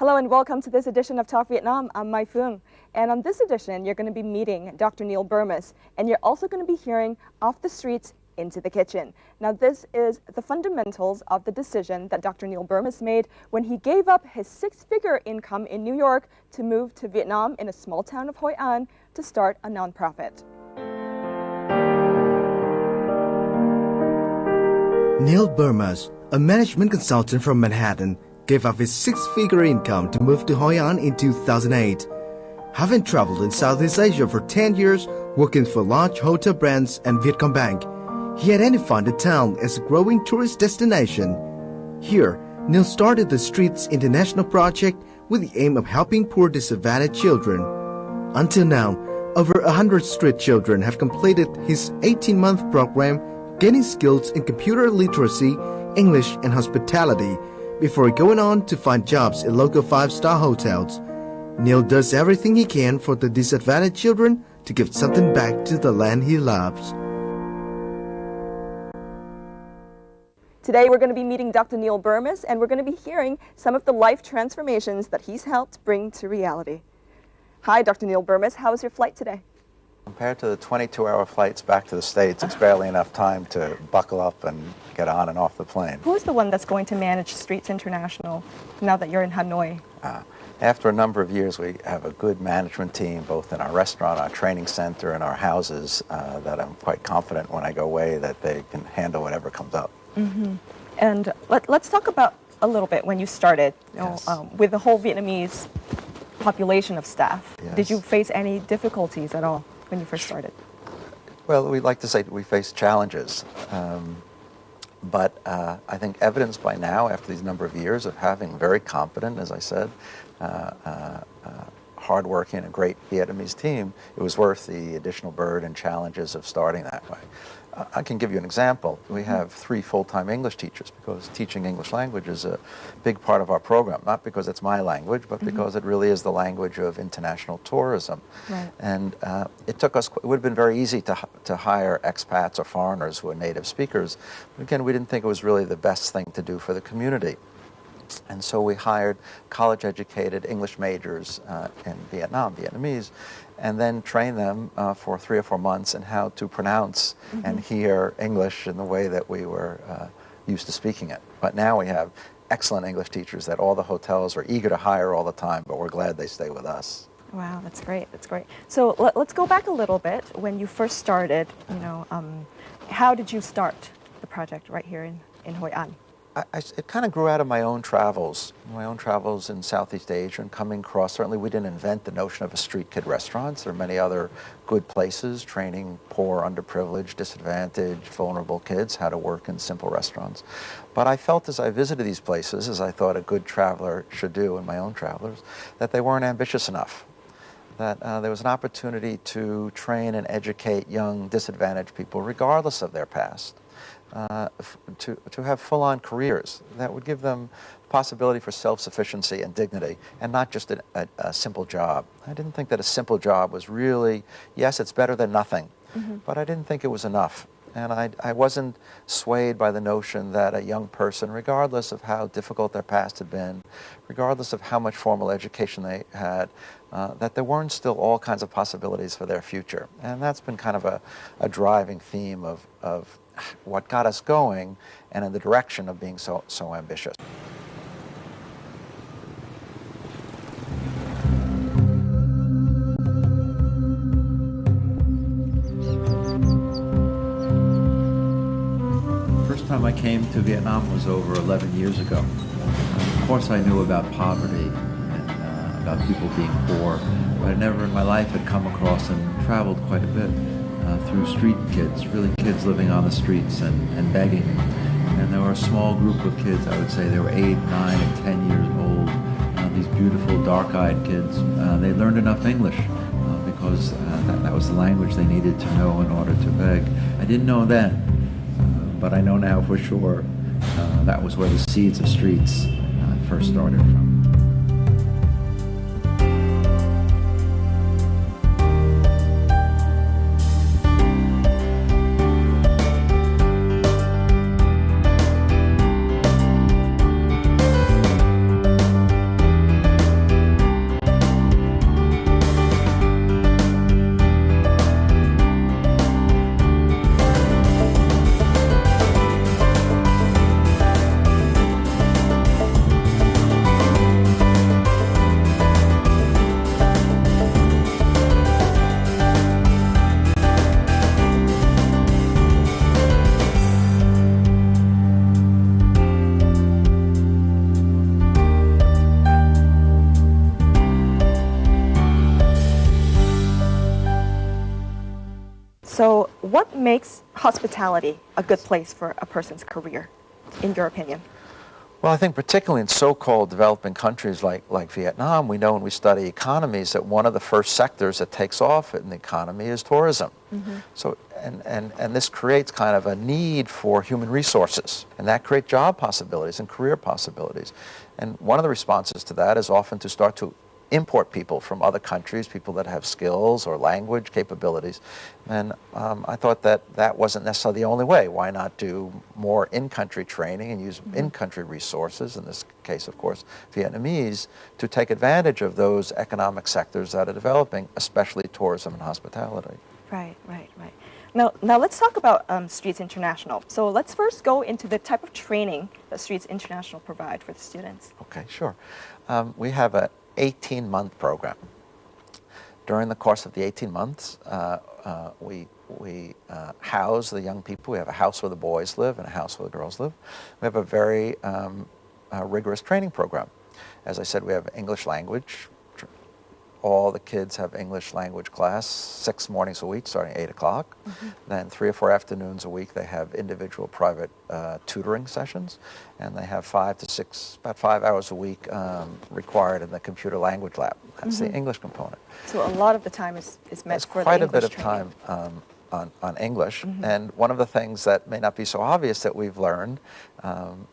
Hello and welcome to this edition of Talk Vietnam. I'm Mai Phương. And on this edition, you're going to be meeting Dr. Neal Bermas, and you're also going to be hearing Off the Streets into the Kitchen. Now, this is the fundamentals of the decision that Dr. Neal Bermas made when he gave up his six-figure income in New York to move to Vietnam in a small town of Hoi An to start a nonprofit. Neal Bermas, a management consultant from Manhattan, gave up his six-figure income to move to Hoi An in 2008. Having traveled in Southeast Asia for 10 years, working for large hotel brands and Vietcombank, he identified the town as a growing tourist destination. Here, Neal started the Streets International Project with the aim of helping poor disadvantaged children. Until now, over 100 street children have completed his 18-month program, gaining skills in computer literacy, English, and hospitality, before going on to find jobs in local five-star hotels. Neal does everything he can for the disadvantaged children to give something back to the land he loves. Today we're going to be meeting Dr. Neal Bermas, and we're going to be hearing some of the life transformations that he's helped bring to reality. Hi, Dr. Neal Bermas. How was your flight today? Compared to the 22-hour flights back to the States, it's barely enough time to buckle up and get on and off the plane. Who is the one that's going to manage Streets International now that you're in Hanoi? After a number of years, we have a good management team, both in our restaurant, our training center, and our houses, that I'm quite confident when I go away that they can handle whatever comes up. Mm-hmm. And let's talk about a little bit when you started, Yes. with the whole Vietnamese population of staff. Yes. Did you face any difficulties at all when you first started? Well, we like to say that we face challenges, but I think evidenced by now, after these number of years of having very competent, as I said, hardworking, and a great Vietnamese team, it was worth the additional burden and challenges of starting that way. I can give you an example. We have 3 full-time English teachers because teaching English language is a big part of our program, not because it's my language, but because it really is the language of international tourism. Right. And it took us, it would have been very easy to hire expats or foreigners who are native speakers. But again, we didn't think it was really the best thing to do for the community. And so we hired college-educated English majors in Vietnam, Vietnamese, and then trained them for 3 or 4 months in how to pronounce and hear English in the way that we were used to speaking it. But now we have excellent English teachers that all the hotels are eager to hire all the time, but we're glad they stay with us. Wow, that's great. That's great. So let's go back a little bit. When you first started, how did you start the project right here in Hoi An? It kind of grew out of my own travels in Southeast Asia and coming across. Certainly we didn't invent the notion of a street kid restaurants. There are many other good places training poor, underprivileged, disadvantaged, vulnerable kids how to work in simple restaurants. But I felt as I visited these places, as I thought a good traveler should do in my own travelers, that they weren't ambitious enough. That there was an opportunity to train and educate young disadvantaged people regardless of their past. To have full-on careers that would give them possibility for self-sufficiency and dignity, and not just a simple job. I didn't think that a simple job was really, yes, it's better than nothing, but I didn't think it was enough. And I wasn't swayed by the notion that a young person, regardless of how difficult their past had been, regardless of how much formal education they had, that there weren't still all kinds of possibilities for their future. And that's been kind of a driving theme of what got us going and in the direction of being so ambitious. First time I came to Vietnam was over 11 years ago. Of course I knew about poverty and about people being poor, but I never in my life had come across and traveled quite a bit through street kids, really kids living on the streets and begging. And there were a small group of kids, I would say they were 8, 9, and 10 years old, these beautiful dark-eyed kids. They learned enough English because that was the language they needed to know in order to beg. I didn't know then, but I know now for sure that was where the seeds of streets first started from. So what makes hospitality a good place for a person's career, in your opinion? Well, I think particularly in so-called developing countries like Vietnam, we know when we study economies that one of the first sectors that takes off in the economy is tourism. So, and this creates kind of a need for human resources, and that creates job possibilities and career possibilities. And one of the responses to that is often to start to import people from other countries, people that have skills or language capabilities. And I thought that that wasn't necessarily the only way. Why not do more in-country training and use in-country resources, in this case, of course, Vietnamese, to take advantage of those economic sectors that are developing, especially tourism and hospitality. Right. Now let's talk about Streets International. So let's first go into the type of training that Streets International provide for the students. Okay, sure. We have an 18-month program. During the course of the 18 months, we house the young people. We have a house where the boys live and a house where the girls live. We have a very rigorous training program. As I said, we have English language. All the kids have English language class 6 mornings a week starting at 8 o'clock. Then 3 or 4 afternoons a week they have individual private tutoring sessions, and they have 5 to 6, about 5 hours a week required in the computer language lab. That's the English component. So a lot of the time is meant for the Quite a English bit of training. time on English, and one of the things that may not be so obvious that we've learned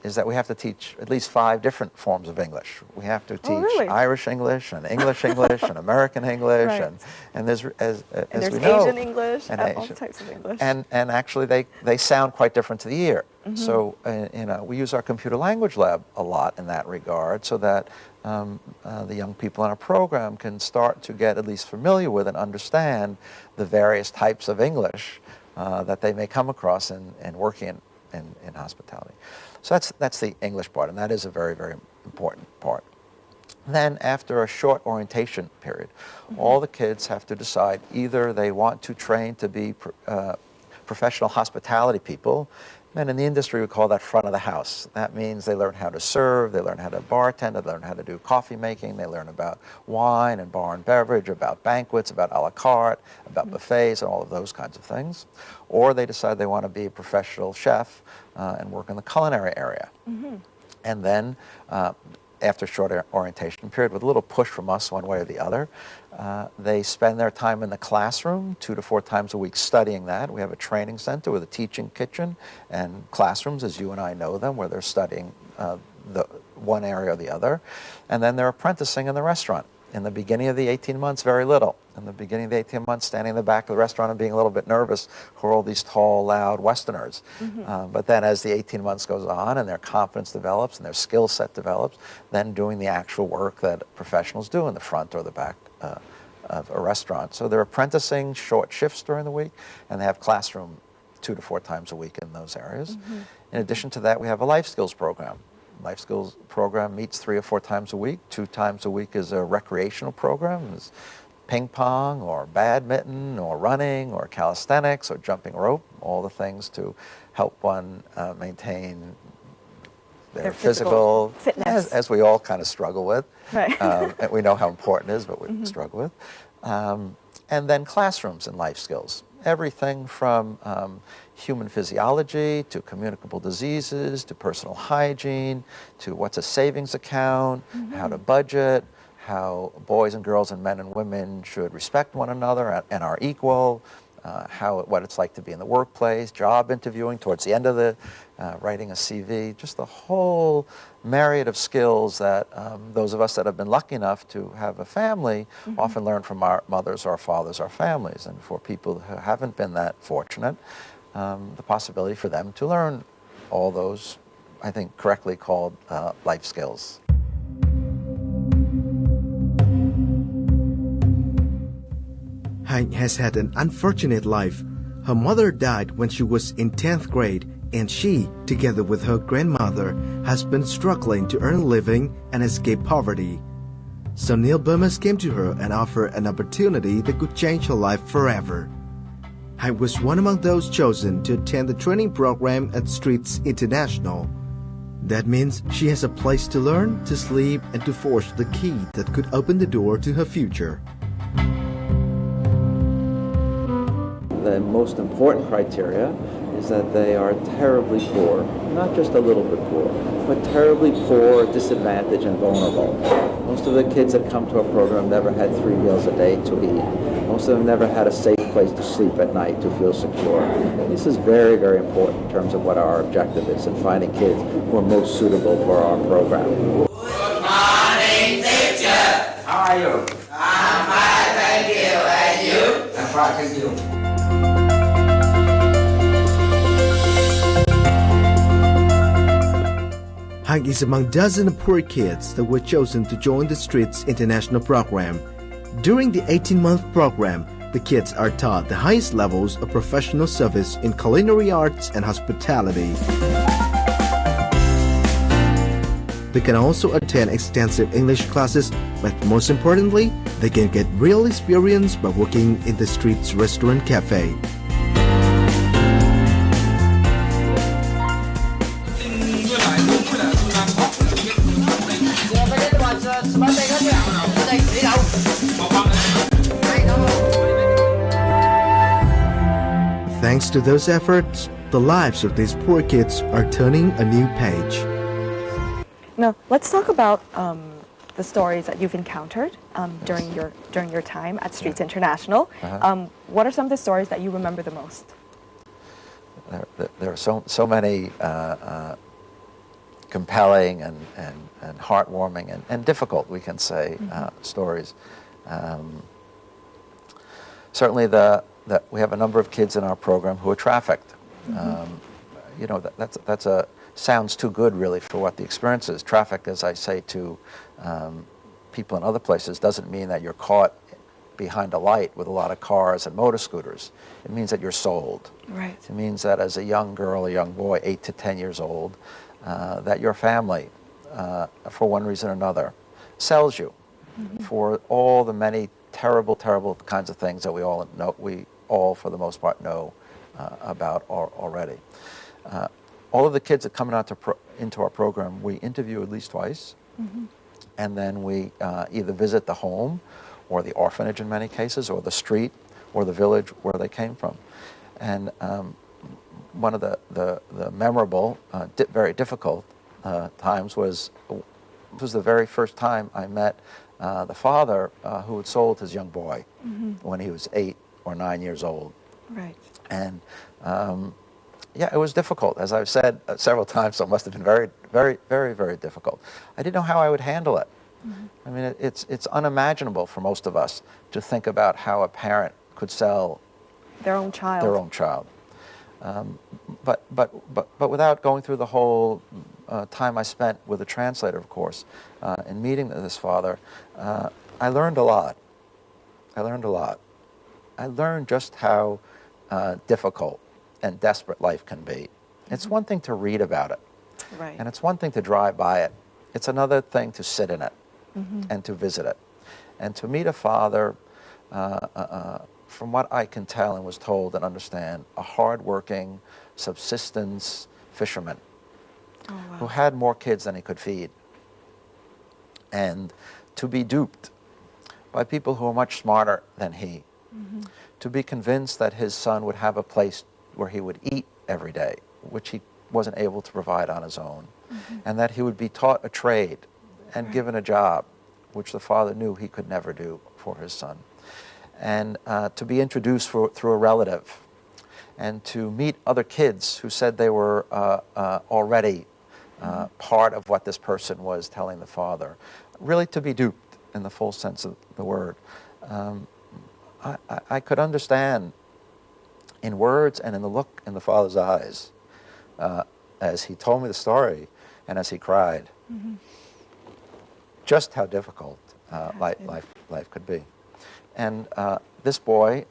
is that we have to teach at least 5 different forms of English. We have to teach really? Irish English and English English and American English, Right. and there's as And we there's know, Asian English, and all Asian. types of English. And actually they sound quite different to the ear. So we use our computer language lab a lot in that regard, so that the young people in our program can start to get at least familiar with and understand the various types of English that they may come across in working in hospitality. So that's the English part, and that is a very, very important part. Then after a short orientation period, all the kids have to decide either they want to train to be professional hospitality people, and in the industry we call that front of the house. That means they learn how to serve, they learn how to bartend, they learn how to do coffee making, they learn about wine and bar and beverage, about banquets, about a la carte, about buffets, and all of those kinds of things. Or they decide they want to be a professional chef and work in the culinary area. And then after a short orientation period, with a little push from us one way or the other, they spend their time in the classroom 2 to 4 times a week studying that. We have a training center with a teaching kitchen and classrooms, as you and I know them, where they're studying the one area or the other. And then they're apprenticing in the restaurant. In the beginning of the 18 months, very little. In the beginning of the 18 months, standing in the back of the restaurant and being a little bit nervous who are all these tall, loud Westerners. But then as the 18 months goes on and their confidence develops and their skill set develops, then doing the actual work that professionals do in the front or the back of a restaurant. So they're apprenticing short shifts during the week, and they have classroom 2 to 4 times a week in those areas. In addition to that, we have a life skills program. Life skills program meets 3 or 4 times a week. 2 times a week is a recreational program. It's ping pong or badminton or running or calisthenics or jumping rope, all the things to help one maintain their physical fitness, as we all kind of struggle with. Right. And we know how important it is, but we struggle with. And then classrooms and life skills. Everything from human physiology to communicable diseases to personal hygiene to what's a savings account, how to budget, how boys and girls and men and women should respect one another and are equal, what it's like to be in the workplace, job interviewing towards the end of the writing a CV, just the whole myriad of skills that those of us that have been lucky enough to have a family often learn from our mothers, our fathers, our families. And for people who haven't been that fortunate, the possibility for them to learn all those, I think, correctly called life skills. Hạnh has had an unfortunate life. Her mother died when she was in 10th grade, and she, together with her grandmother, has been struggling to earn a living and escape poverty. So Neal Bermas came to her and offered an opportunity that could change her life forever. Hạnh was one among those chosen to attend the training program at Streets International. That means she has a place to learn, to sleep, and to forge the key that could open the door to her future. the most important criteria is that they are terribly poor, not just a little bit poor, but terribly poor, disadvantaged, and vulnerable. Most of the kids that come to our program never had 3 meals a day to eat. Most of them never had a safe place to sleep at night to feel secure. This is very, very important in terms of what our objective is in finding kids who are most suitable for our program. Good morning, teacher. How are you? I'm fine, thank you. And you? I'm fine, thank you. Hank is among dozens of poor kids that were chosen to join the Streets International program. During the 18-month program, the kids are taught the highest levels of professional service in culinary arts and hospitality. They can also attend extensive English classes, but most importantly, they can get real experience by working in the Streets Restaurant Cafe. Thanks to those efforts, the lives of these poor kids are turning a new page. Now, let's talk about the stories that you've encountered during your time at Streets International. What are some of the stories that you remember the most? There are so many compelling and heartwarming and difficult, we can say, stories. Certainly we have a number of kids in our program who are trafficked. You know, sounds too good really for what the experience is. Traffic, as I say to people in other places, doesn't mean that you're caught behind a light with a lot of cars and motor scooters. It means that you're sold. Right. It means that as a young girl or young boy, 8 to 10 years old, that your family, for one reason or another, sells you for all the many terrible, terrible kinds of things that we all know, for the most part, know about already. All of the kids that come into our program, we interview at least twice, and then we either visit the home or the orphanage in many cases, or the street or the village where they came from. And one of the memorable, very difficult times was the very first time I met the father who had sold his young boy when he was 8 or 9 years old. Right. And yeah, it was difficult. As I've said several times, so it must have been very, very, very, very difficult. I didn't know how I would handle it. I mean, it's unimaginable for most of us to think about how a parent could sell their own child. Their own child. But without going through the whole time I spent with a translator, of course, in meeting this father, I learned a lot. I learned just how difficult and desperate life can be. It's one thing to read about it, right, and it's one thing to drive by it. It's another thing to sit in it and to visit it. And to meet a father, from what I can tell and was told and understand, a hard-working subsistence fisherman who had more kids than he could feed. And to be duped by people who are much smarter than he, to be convinced that his son would have a place where he would eat every day, which he wasn't able to provide on his own, and that he would be taught a trade and given a job, which the father knew he could never do for his son. And to be introduced through a relative, and to meet other kids who said they were already part of what this person was telling the father. Really to be duped in the full sense of the word. I could understand in words and in the look in the father's eyes as he told me the story and as he cried, just how difficult life could be. And this boy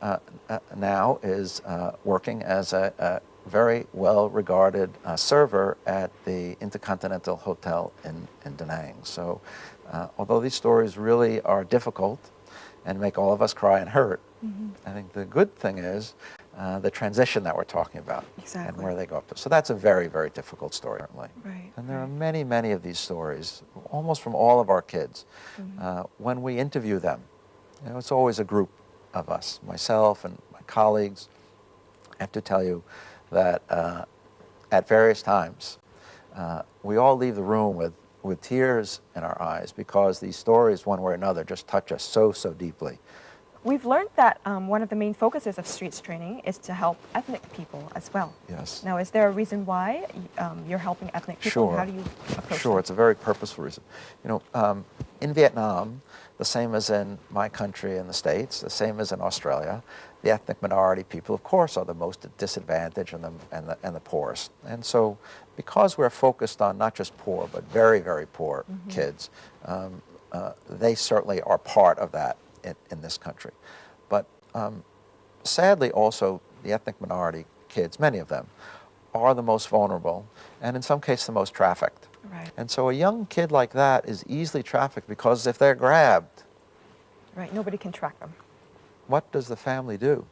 now is working as a very well-regarded server at the Intercontinental Hotel in Da Nang. So although these stories really are difficult and make all of us cry and hurt, I think the good thing is the transition that we're talking about and where they go up to. So that's a very, very difficult story, certainly. Right, and there are many, many of these stories, almost from all of our kids. When we interview them, you know, it's always a group of us, myself and my colleagues, have to tell you that at various times, we all leave the room with tears in our eyes because these stories, one way or another, just touch us so deeply. We've learned that one of the main focuses of streets training is to help ethnic people as well. Yes. Now, is there a reason why you're helping ethnic people? Sure. How do you approach Sure, them? it's a very purposeful reason. You know, in Vietnam, the same as in my country in the States, the same as in Australia, the ethnic minority people, of course, are the most disadvantaged and the poorest. And so, because we're focused on not just poor, but very poor kids, they certainly are part of that in this country. But sadly also, the ethnic minority kids, many of them, are the most vulnerable and in some cases the most trafficked. Right. And so a young kid like that is easily trafficked because if they're grabbed, Right, nobody can track them. what does the family do?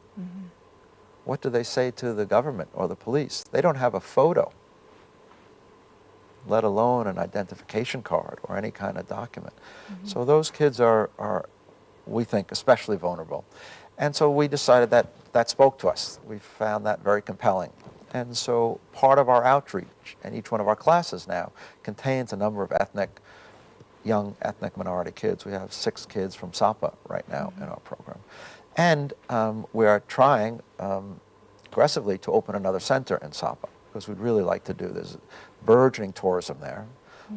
What do they say to the government or the police? They don't have a photo, let alone an identification card or any kind of document. So those kids are, we think, especially vulnerable. And so we decided that spoke to us. We found that very compelling. And so part of our outreach, and each one of our classes now, contains a number of young ethnic minority kids. We have 6 kids from Sapa right now in our program. And we are trying aggressively to open another center in Sapa, because we'd really like to do this. Burgeoning tourism there,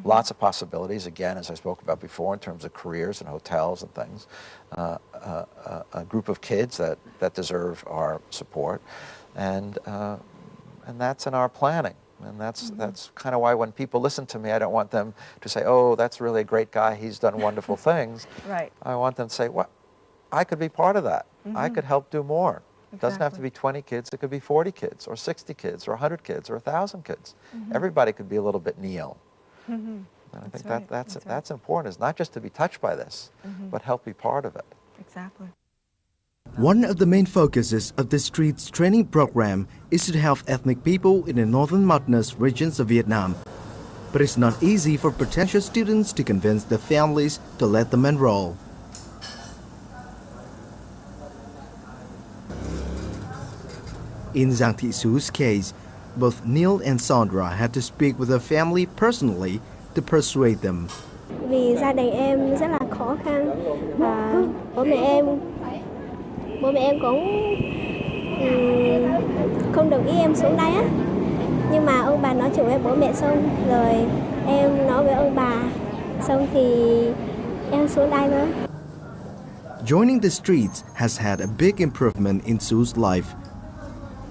lots of possibilities, again, as I spoke about before, in terms of careers and hotels and things. A group of kids that deserve our support. And that's in our planning. And that's kind of why when people listen to me, I don't want them to say, oh, that's really a great guy, he's done wonderful things. Right. I want them to say, well, I could be part of that. I could help do more. It doesn't have to be 20 kids, it could be 40 kids, or 60 kids, or 100 kids, or 1,000 kids. Everybody could be a little bit Neal. And I think right. that's important, is not just to be touched by this, but help be part of it. Exactly. One of the main focuses of the streets training program is to help ethnic people in the northern mountainous regions of Vietnam. But it's not easy for potential students to convince their families to let them enroll. In Giang Thị Su's case, both Neal and Sandra had to speak with her family personally to persuade them. Vì gia đình em rất là khó khăn và bố mẹ em cũng không đồng ý em xuống đây á. Nhưng mà ông bà nói chuyện với bố mẹ xong rồi em nói với ông bà xong thì em xuống đây nữa. Joining the streets has had a big improvement in Su's life.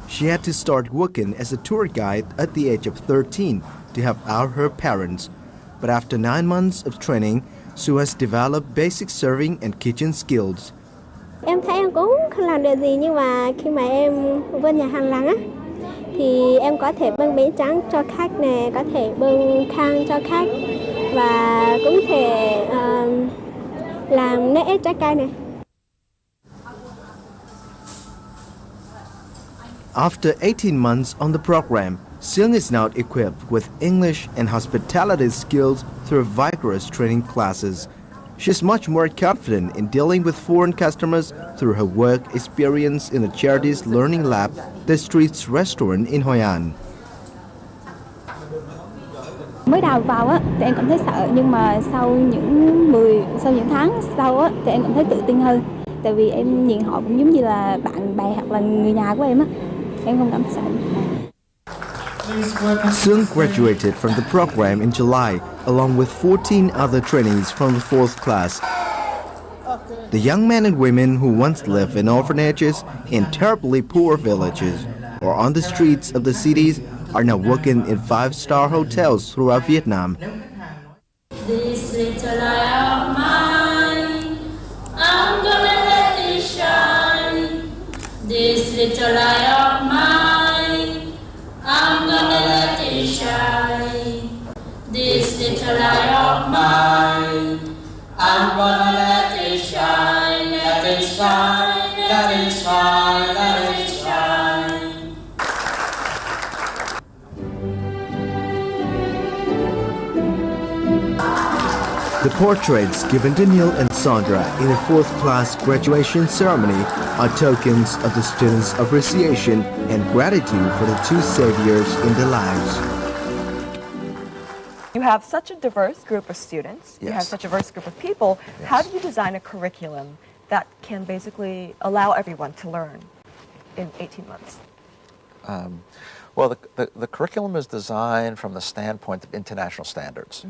She had to start working as a tour guide at the age of 13 to help out her parents. But after 9 months of training, Su has developed basic serving and kitchen skills. Em thấy em cũng không làm được gì, nhưng mà khi mà em vô nhà hàng làng á, thì em có thể bưng bánh tráng cho khách nè, có thể bưng khăn cho khách và cũng thể làm nước ép trái cây này. After 18 months on the program, Seung is now equipped with English and hospitality skills through vigorous training classes. She's much more confident in dealing with foreign customers through her work experience in the charity's learning lab, the Streets Restaurant in Hoi An. Mới đầu vào á thì em cảm thấy sợ, nhưng mà sau những tháng sau á thì em cảm thấy tự tin hơn. Tại vì em nhìn họ cũng giống như là bạn bè hoặc là người nhà của em á. Em không cảm thấy sợ. Seung graduated from the program in July, along with 14 other trainees from the 4th class. The young men and women who once lived in orphanages in terribly poor villages or on the streets of the cities are now working in 5-star hotels throughout Vietnam. This little light of mine, I'm gonna let it shine. This little light of mine, I'm gonna let it shine. This little light of mine, I'm gonna let it shine. Let it shine, let it shine, let it shine. The portraits given to Neal and Sandra in the 4th class graduation ceremony are tokens of the students' appreciation and gratitude for the two saviors in their lives. You have such a diverse group of students, you have Yes. such a diverse group of people. Yes. How do you design a curriculum that can basically allow everyone to learn in 18 months? Well, the curriculum is designed from the standpoint of international standards.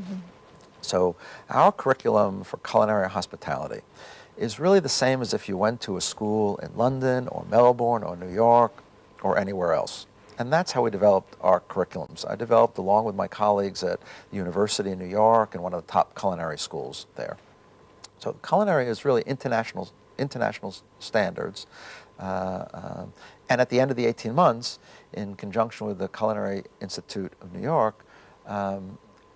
So our curriculum for culinary and hospitality is really the same as if you went to a school in London or Melbourne or New York or anywhere else. And that's how we developed our curriculums. I developed along with my colleagues at the University of New York and one of the top culinary schools there. So culinary is really international standards. And at the end of the 18 months, in conjunction with the Culinary Institute of New York,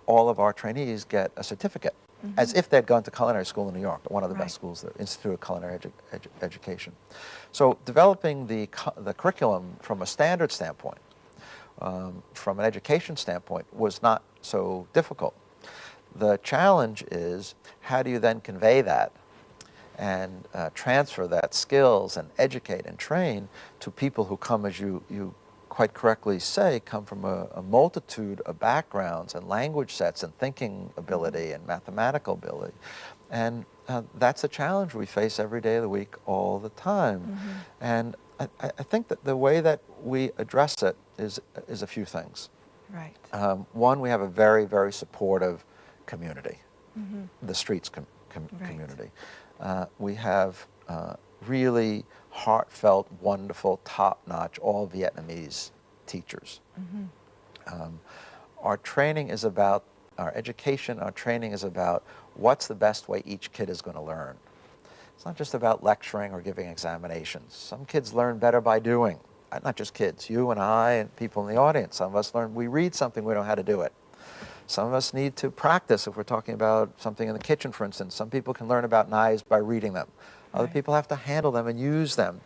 all of our trainees get a certificate, as if they'd gone to culinary school in New York, one of the best schools, the Institute of Culinary Education. So developing the curriculum from a standard standpoint, from an education standpoint, was not so difficult. The challenge is, how do you then convey that and transfer that skills and educate and train to people who come, as you quite correctly say, come from a multitude of backgrounds and language sets and thinking ability and mathematical ability. And that's a challenge we face every day of the week, all the time. And I think that the way that we address it is a few things. Right. One, we have a very, very supportive community, the streets community. We have really heartfelt, wonderful, top-notch, all Vietnamese teachers. Our training is about, our education, our training is about what's the best way each kid is going to learn. It's not just about lecturing or giving examinations. Some kids learn better by doing. Not just kids, you and I and people in the audience. Some of us learn, we read something, we know how to do it. Some of us need to practice if we're talking about something in the kitchen, for instance. Some people can learn about knives by reading them. Other people have to handle them and use them.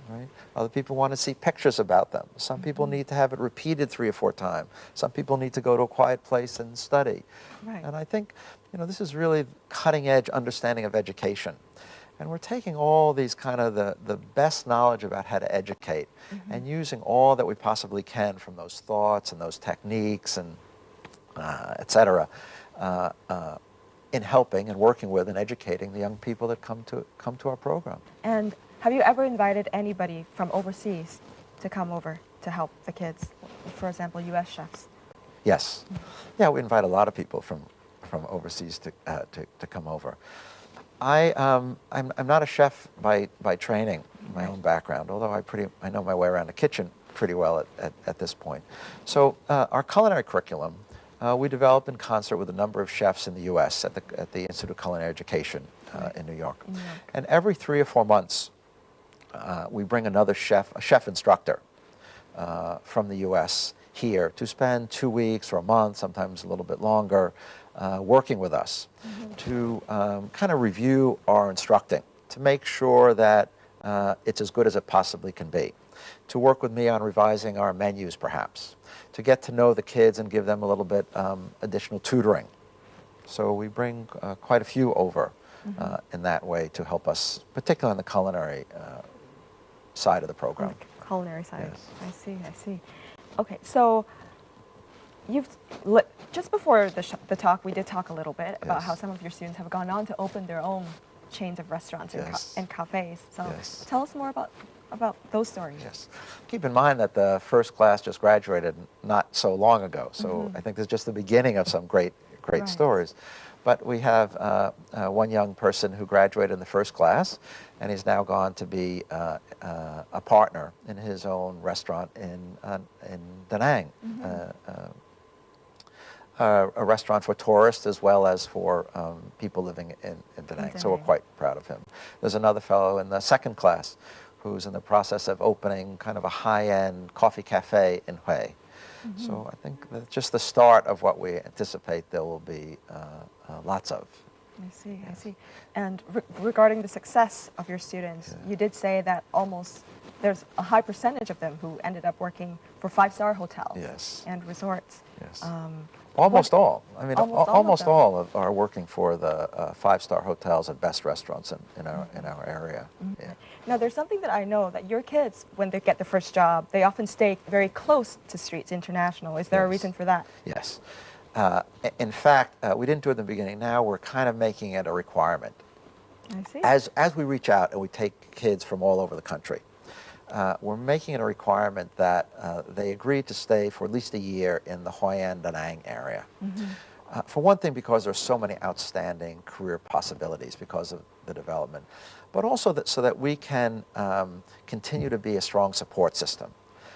Right? Other people want to see pictures about them. Some people need to have it repeated 3 or 4 times. Some people need to go to a quiet place and study. Right. And I think, this is really cutting-edge understanding of education. And we're taking all these kind of the best knowledge about how to educate and using all that we possibly can from those thoughts and those techniques and et cetera, in helping and working with and educating the young people that come to our program. And have you ever invited anybody from overseas to come over to help the kids? For example, U.S. chefs. Yes. Yeah, we invite a lot of people from overseas to come over. I'm not a chef by training, my own background, although I know my way around the kitchen pretty well at this point. So our culinary curriculum we developed in concert with a number of chefs in the U.S. at the Institute of Culinary Education in New York. And every 3 or 4 months, we bring another chef, a chef instructor from the U.S. here to spend 2 weeks or a month, sometimes a little bit longer, working with us to kind of review our instructing, to make sure that it's as good as it possibly can be, to work with me on revising our menus perhaps, to get to know the kids and give them a little bit additional tutoring. So we bring quite a few over in that way to help us, particularly on the culinary side of the program. On the culinary side. Yes. I see. Okay, so just before the talk, we did talk a little bit about how some of your students have gone on to open their own chains of restaurants and cafes. So tell us more about those stories. Yes. Keep in mind that the first class just graduated not so long ago, so I think this is just the beginning of some great stories. But we have one young person who graduated in the first class, and he's now gone to be a partner in his own restaurant in Da Nang, a restaurant for tourists as well as for people living in Da Nang. So we're quite proud of him. There's another fellow in the second class who's in the process of opening kind of a high-end coffee cafe in Hoi. So I think that's just the start of what we anticipate there will be lots of. I see. And regarding the success of your students, you did say that there's a high percentage of them who ended up working for 5-star hotels and resorts. Almost all. I mean, Almost all are working for the five-star hotels and best restaurants in our area. Mm-hmm. Yeah. Now, there's something that I know that your kids, when they get their first job, they often stay very close to Streets International. Is there a reason for that? Yes. In fact, we didn't do it in the beginning. Now we're kind of making it a requirement. I see. As we reach out and we take kids from all over the country, we're making it a requirement that they agree to stay for at least a year in the Hoi An Da Nang area. Mm-hmm. For one thing, because there's so many outstanding career possibilities because of the development, but also so that we can continue to be a strong support system.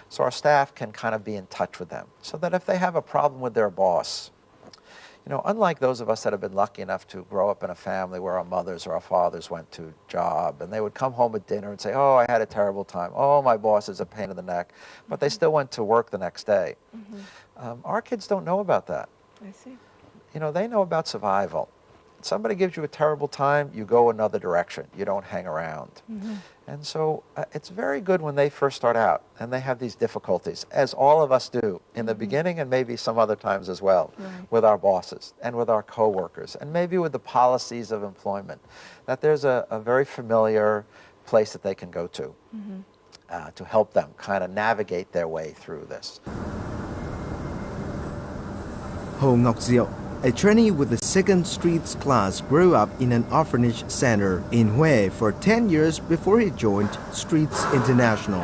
So our staff can kind of be in touch with them, so that if they have a problem with their boss, you know, unlike those of us that have been lucky enough to grow up in a family where our mothers or our fathers went to job, and they would come home at dinner and say, oh, I had a terrible time. Oh, my boss is a pain in the neck. But they still went to work the next day. Mm-hmm. Our kids don't know about that. I see. You know, they know about survival. Somebody gives you a terrible time, you go another direction. You don't hang around. Mm-hmm. And so it's very good when they first start out and they have these difficulties, as all of us do in the beginning and maybe some other times as well, with our bosses and with our coworkers and maybe with the policies of employment, that there's a very familiar place that they can go to help them kind of navigate their way through this. Ho Ngọc Diệu, a trainee with the second streets class, grew up in an orphanage center in Hue for 10 years before he joined Streets International.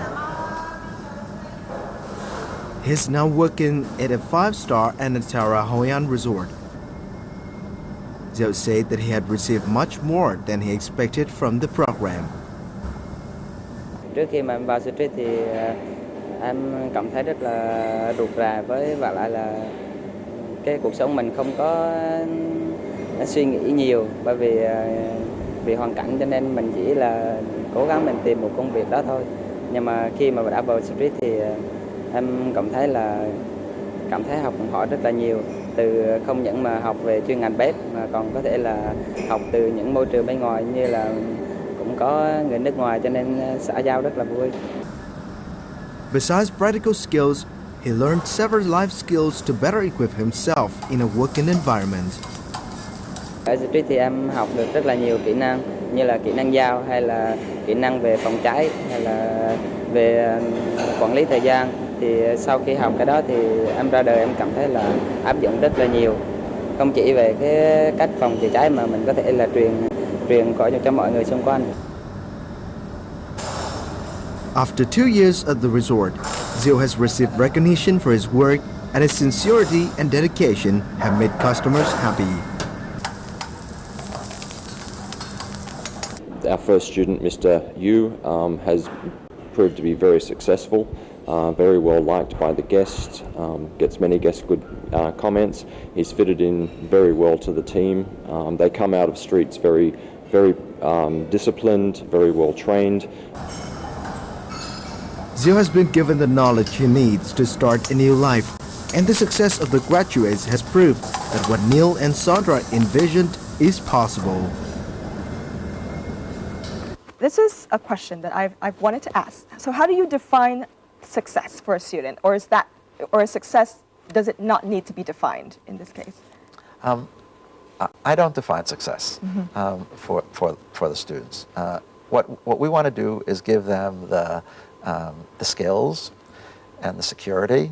He's now working at a five-star Anatara Hoi An resort. Diệu said that he had received much more than he expected from the program. Trước khi mà em vào street thì em cảm thấy rất là rụt rè với và lại là cái cuộc sống mình không có suy nghĩ nhiều, bởi vì hoàn cảnh cho nên mình chỉ là cố gắng mình tìm một công việc đó thôi. Nhưng mà khi mà đã vào street thì em cảm thấy học hỏi rất là nhiều, từ không những mà học về chuyên ngành bếp mà còn có thể là học từ những môi trường bên ngoài, như là cũng có người nước ngoài, cho nên xã giao rất là vui. Besides practical skills, he learned several life skills to better equip himself in a working environment. Ở street thì em học được rất là nhiều kỹ năng, như là kỹ năng giao, hay là kỹ năng về phòng cháy, hay là về quản lý thời gian. Thì sau khi học cái đó thì em ra đời em cảm thấy là áp dụng rất là nhiều, không chỉ về cái cách phòng chữa cháy mà mình có thể là truyền cho mọi người xung quanh. After 2 years at the resort, Diệu has received recognition for his work, and his sincerity and dedication have made customers happy. Our first student, Mr. Yu, has proved to be very successful, very well liked by the guests, gets many guest good comments. He's fitted in very well to the team. They come out of Streets very disciplined, very well trained. Diệu has been given the knowledge he needs to start a new life, and the success of the graduates has proved that what Neal and Sandra envisioned is possible. This is a question that I've wanted to ask. So how do you define success for a student, or a success, does it not need to be defined in this case? I don't define success for the students. What we want to do is give them the skills and the security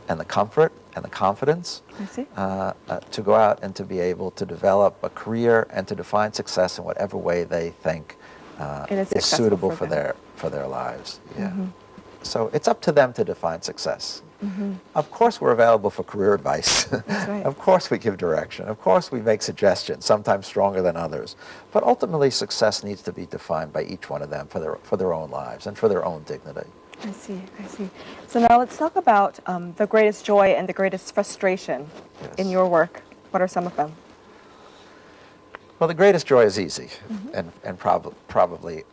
and the comfort and the confidence to go out and to be able to develop a career and to define success in whatever way they think is suitable for their lives. Yeah. So it's up to them to define success. Of course we're available for career advice. Right. Of course we give direction. Of course we make suggestions, sometimes stronger than others. But ultimately success needs to be defined by each one of them for their own lives and for their own dignity. I see. So now let's talk about the greatest joy and the greatest frustration in your work. What are some of them? Well, the greatest joy is easy and probably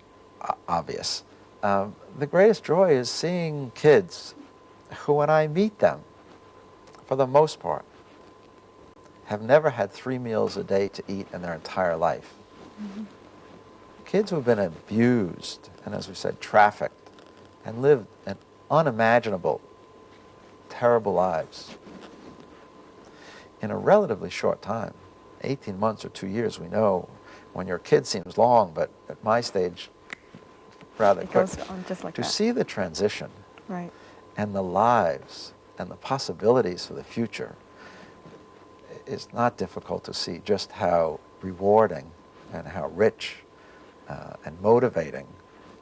obvious. The greatest joy is seeing kids who, when I meet them, for the most part, have never had 3 meals a day to eat in their entire life. Kids who have been abused and, as we said, trafficked and lived an unimaginable, terrible lives. in a relatively short time, 18 months or 2 years, we know when your kid seems long, but at my stage, rather It quick. goes on just like to that. see the transition Right. and the lives and the possibilities for the future is not difficult to see just how rewarding and how rich and motivating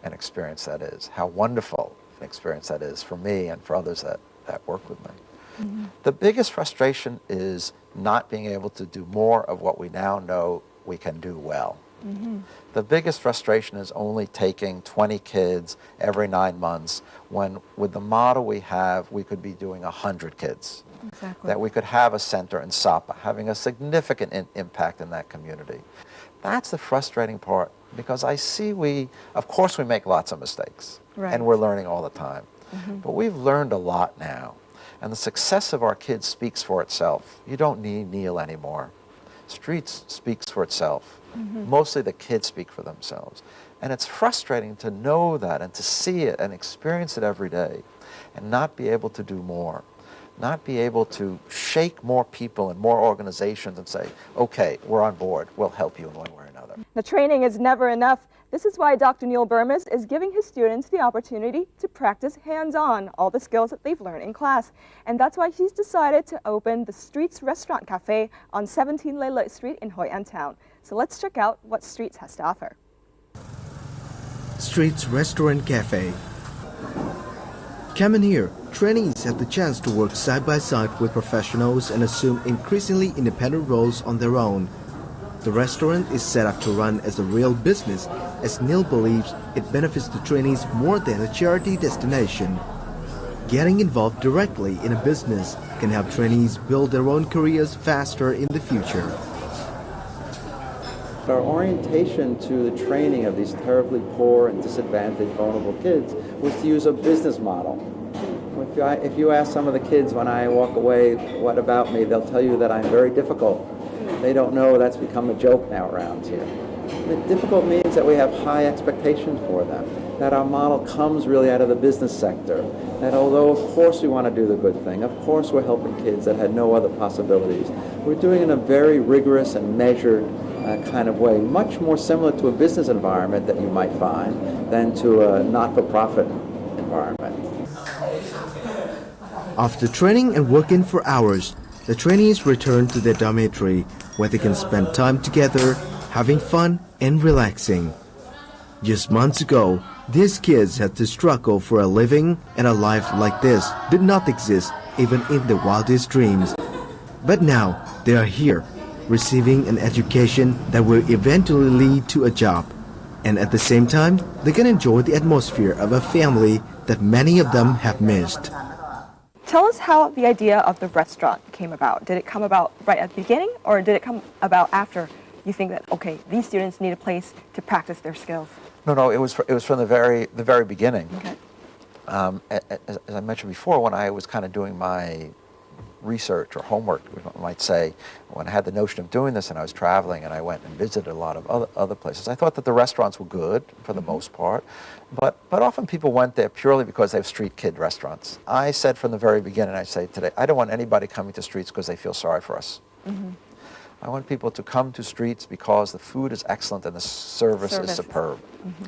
an experience that is, how wonderful an experience that is for me and for others that work with me. Mm-hmm. The biggest frustration is not being able to do more of what we now know we can do well. Mm-hmm. The biggest frustration is only taking 20 kids every 9 months when with the model we have, we could be doing 100 kids. Exactly. That we could have a center in Sapa having a significant impact in that community. That's the frustrating part because I see of course we make lots of mistakes. Right. And we're learning all the time. Mm-hmm. But we've learned a lot now. And the success of our kids speaks for itself. You don't need Neal anymore. Streets speaks for itself. Mm-hmm. Mostly the kids speak for themselves. And it's frustrating to know that and to see it and experience it every day and not be able to do more. Not be able to shake more people and more organizations and say, okay, we're on board, we'll help you in one way or another. The training is never enough. This is why Dr. Neal Bermas is giving his students the opportunity to practice hands-on all the skills that they've learned in class. And that's why he's decided to open the Streets Restaurant Cafe on 17 Lei Loi Street in Hoi An town. So let's check out what Streets has to offer. Streets Restaurant Cafe. Coming here, trainees have the chance to work side by side with professionals and assume increasingly independent roles on their own. The restaurant is set up to run as a real business, as Neal believes it benefits the trainees more than a charity destination. Getting involved directly in a business can help trainees build their own careers faster in the future. Our orientation to the training of these terribly poor and disadvantaged, vulnerable kids was to use a business model. If you ask some of the kids when I walk away, what about me, they'll tell you that I'm very difficult. They don't know that's become a joke now around here. The difficult means that we have high expectations for them, that our model comes really out of the business sector, that although of course we want to do the good thing, of course we're helping kids that had no other possibilities, we're doing it in a very rigorous and measured kind of way, much more similar to a business environment that you might find than to a not-for-profit environment. After training and working for hours, the trainees return to their dormitory where they can spend time together, having fun and relaxing. Just months ago, these kids had to struggle for a living, and a life like this did not exist even in the wildest dreams. But now they are here, receiving an education that will eventually lead to a job. And at the same time, they can enjoy the atmosphere of a family that many of them have missed. Tell us how the idea of the restaurant came about. Did it come about right at the beginning, or did it come about after you think that, okay, these students need a place to practice their skills? No, it was from the very beginning. Okay. As I mentioned before, when I was kind of doing my research or homework, we might say, when I had the notion of doing this and I was traveling and I went and visited a lot of other places, I thought that the restaurants were good for the most part, but often people went there purely because they have street kid restaurants. I said from the very beginning, I say today, I don't want anybody coming to Streets because they feel sorry for us. Mm-hmm. I want people to come to Streets because the food is excellent and the service is superb. Mm-hmm.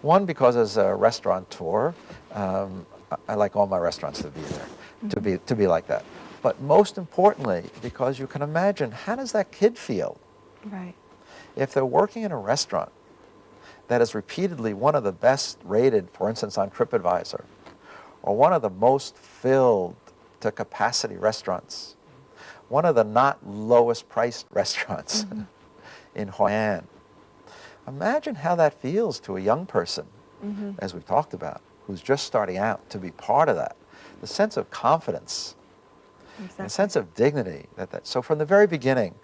One, because as a restaurateur, I like all my restaurants to be there, Mm-hmm. to be like that. But most importantly, because you can imagine, how does that kid feel? Right. If they're working in a restaurant that is repeatedly one of the best rated, for instance, on TripAdvisor, or one of the most filled to capacity restaurants, one of the not lowest priced restaurants in Hoi An. Imagine how that feels to a young person, as we've talked about, who's just starting out, to be part of that. The sense of confidence, Exactly. a sense of dignity. So from the very beginning,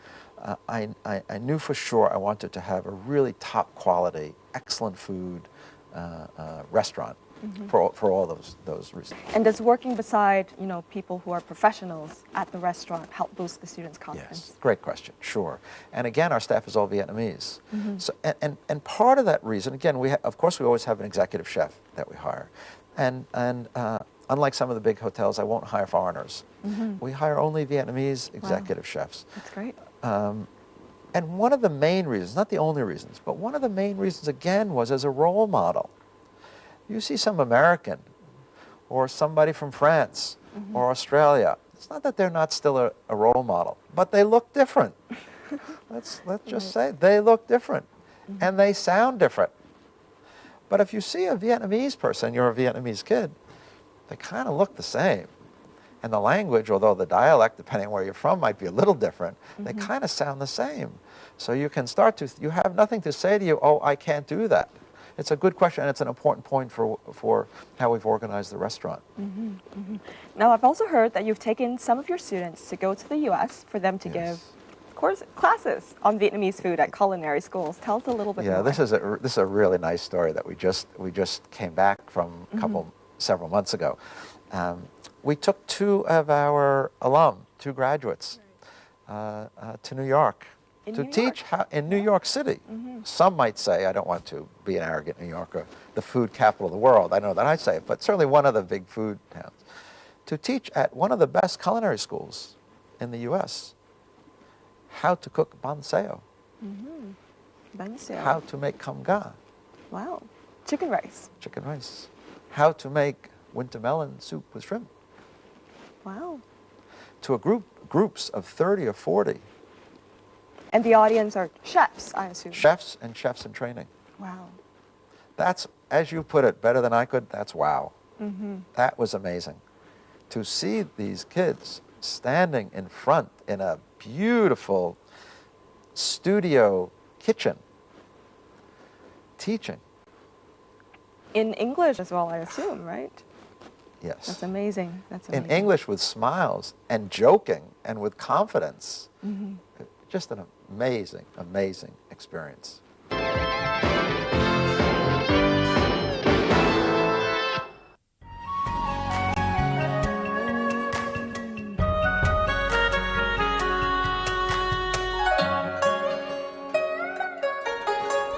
I knew for sure I wanted to have a really top quality, excellent food restaurant for all those reasons. And does working beside, people who are professionals at the restaurant help boost the students' confidence? Yes, great question, sure. And again, our staff is all Vietnamese. So, and part of that reason, again, of course we always have an executive chef that we hire. And unlike some of the big hotels, I won't hire foreigners. We hire only Vietnamese executive chefs. That's great. And one of the main reasons, not the only reasons, but one of the main reasons again was as a role model. You see some American or somebody from France or Australia. It's not that they're not still a role model, but they look different. Let's just say they look different and they sound different. But if you see a Vietnamese person, you're a Vietnamese kid, they kind of look the same. And the language, although the dialect, depending on where you're from, might be a little different, they kind of sound the same. So you can start to, you have nothing to say to you, oh, I can't do that. It's a good question, and it's an important point for how we've organized the restaurant. Now, I've also heard that you've taken some of your students to go to the U.S. for them to give classes on Vietnamese food at culinary schools. Tell us a little bit more. Yeah, this is a really nice story that we just came back from several months ago. We took two of our two graduates, to New York to teach how in New York City. Some might say, I don't want to be an arrogant New Yorker, the food capital of the world. I know that I say it, but certainly one of the big food towns, to teach at one of the best culinary schools in the U.S. how to cook banh xeo, how to make cam ga. Wow, chicken rice. Chicken rice. How to make winter melon soup with shrimp. Wow. To groups of 30 or 40. And the audience are chefs, I assume. Chefs and chefs in training. Wow. That's, as you put it, better than I could, that's wow. That was amazing. To see these kids standing in front in a beautiful studio kitchen, teaching. In English as well, I assume, right? Yes. That's amazing. That's amazing. In English with smiles and joking and with confidence. Just an amazing, amazing experience.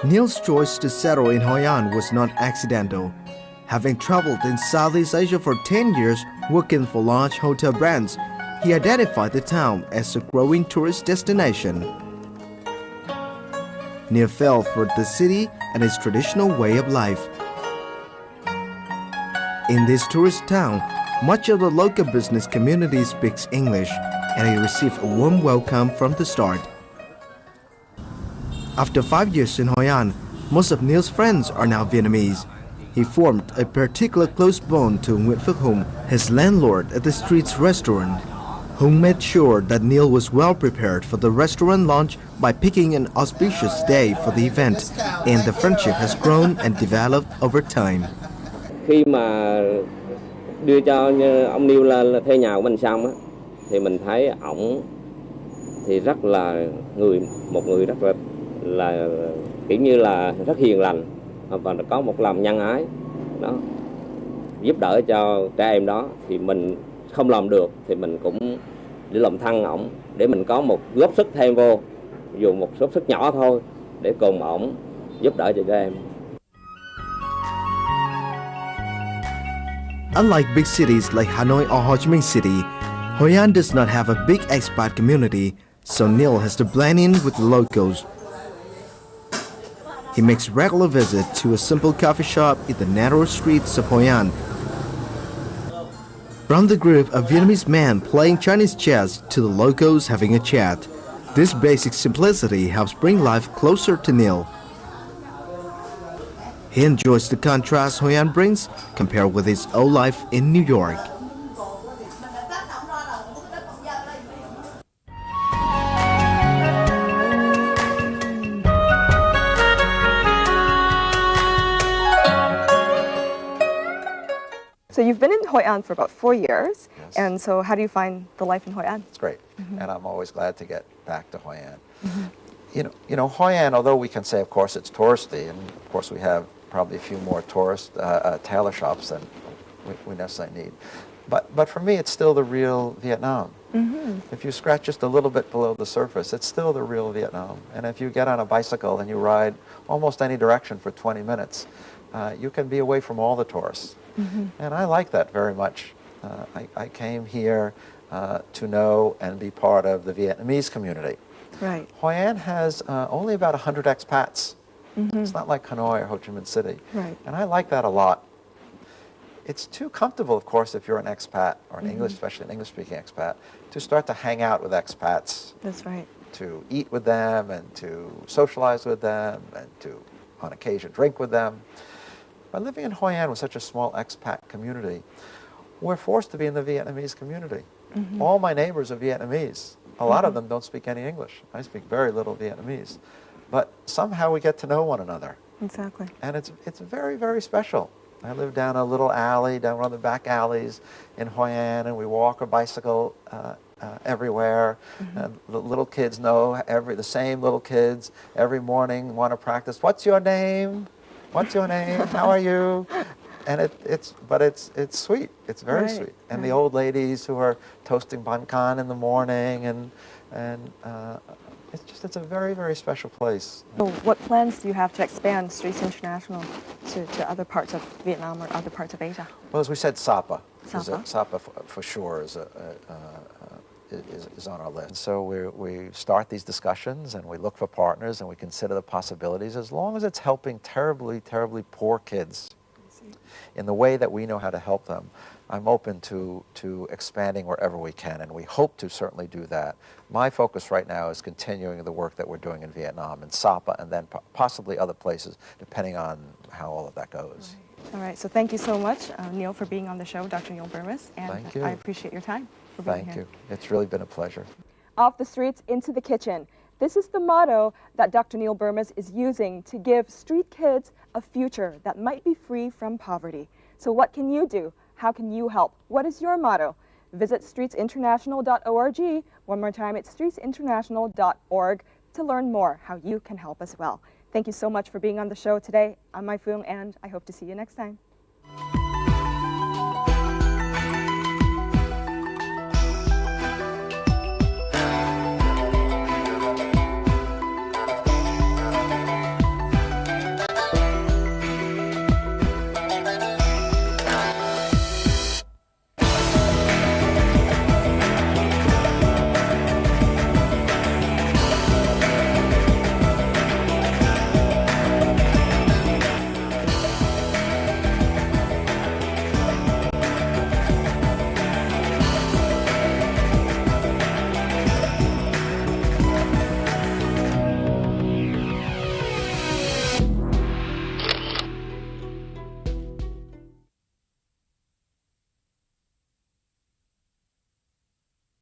Neal's choice to settle in Hoi An was not accidental. Having traveled in Southeast Asia for 10 years working for large hotel brands, he identified the town as a growing tourist destination. Neal fell for the city and its traditional way of life. In this tourist town, much of the local business community speaks English, and he received a warm welcome from the start. After 5 years in Hoi An, most of Neal's friends are now Vietnamese. He formed a particular close bond to Nguyễn Phước Hùng, his landlord at the street's restaurant. Hùng made sure that Neal was well prepared for the restaurant launch by picking an auspicious day for the event, and the friendship has grown and developed over time. Khi mà đưa cho ông Neal là thuê nhà của mình xong á, thì mình thấy ổng thì rất là một người rất là kiểu như là rất hiền lành và có một lòng nhân ái đó, giúp đỡ cho trẻ em đó. Thì mình không làm được thì mình cũng để làm thăng ổng, để mình có một góp sức thêm vô, dù một số sức nhỏ thôi, để cùng ổng giúp đỡ cho trẻ em. Unlike big cities like Hanoi or Ho Chi Minh City, Hoi An does not have a big expat community, so Neal has to blend in with the locals. He makes regular visits to a simple coffee shop in the narrow streets of Hoi An. From the group of Vietnamese men playing Chinese chess to the locals having a chat, this basic simplicity helps bring life closer to Neal. He enjoys the contrast Hoi An brings compared with his old life in New York. So you've been in Hoi An for about 4 years, and so how do you find the life in Hoi An? It's great, and I'm always glad to get back to Hoi An. You know, Hoi An, although we can say, of course, it's touristy, and of course we have probably a few more tourist tailor shops than we necessarily need. But for me, it's still the real Vietnam. If you scratch just a little bit below the surface, it's still the real Vietnam. And if you get on a bicycle and you ride almost any direction for 20 minutes, you can be away from all the tourists. And I like that very much. I came here to know and be part of the Vietnamese community. Right. Hoi An has only about 100 expats. It's not like Hanoi or Ho Chi Minh City. Right. And I like that a lot. It's too comfortable, of course, if you're an expat or an English, especially an English-speaking expat, to start to hang out with expats. That's right. To eat with them and to socialize with them and to, on occasion, drink with them. By living in Hoi An with such a small expat community, we're forced to be in the Vietnamese community. All my neighbors are Vietnamese. A lot of them don't speak any English. I speak very little Vietnamese. But somehow we get to know one another. Exactly. And it's very, very special. I live down a little alley, down one of the back alleys in Hoi An, and we walk or bicycle everywhere. And the little kids know, the same little kids, every morning want to practice, what's your name? What's your name? How are you? And it's sweet. It's very sweet. And the old ladies who are toasting banh can in the morning, and it's a very, very special place. So what plans do you have to expand Streets International to other parts of Vietnam or other parts of Asia? Well, as we said, Sapa. Sapa. Sapa for sure is on our list. So we start these discussions and we look for partners and we consider the possibilities as long as it's helping terribly, terribly poor kids in the way that we know how to help them. I'm open to expanding wherever we can, and we hope to certainly do that. My focus right now is continuing the work that we're doing in Vietnam and Sapa, and then possibly other places, depending on how all of that goes. All right, so thank you so much, Neal, for being on the show, Dr. Neal Bermas, and Thank you. I appreciate your time for being Thank here. you. It's really been a pleasure. Off the streets, into the kitchen. This is the motto that Dr. Neal Bermas is using to give street kids a future that might be free from poverty. So what can you do? How can you help? What is your motto? Visit streetsinternational.org. One more time, it's streetsinternational.org to learn more how you can help as well. Thank you so much for being on the show today. I'm Mai Phuong, and I hope to see you next time.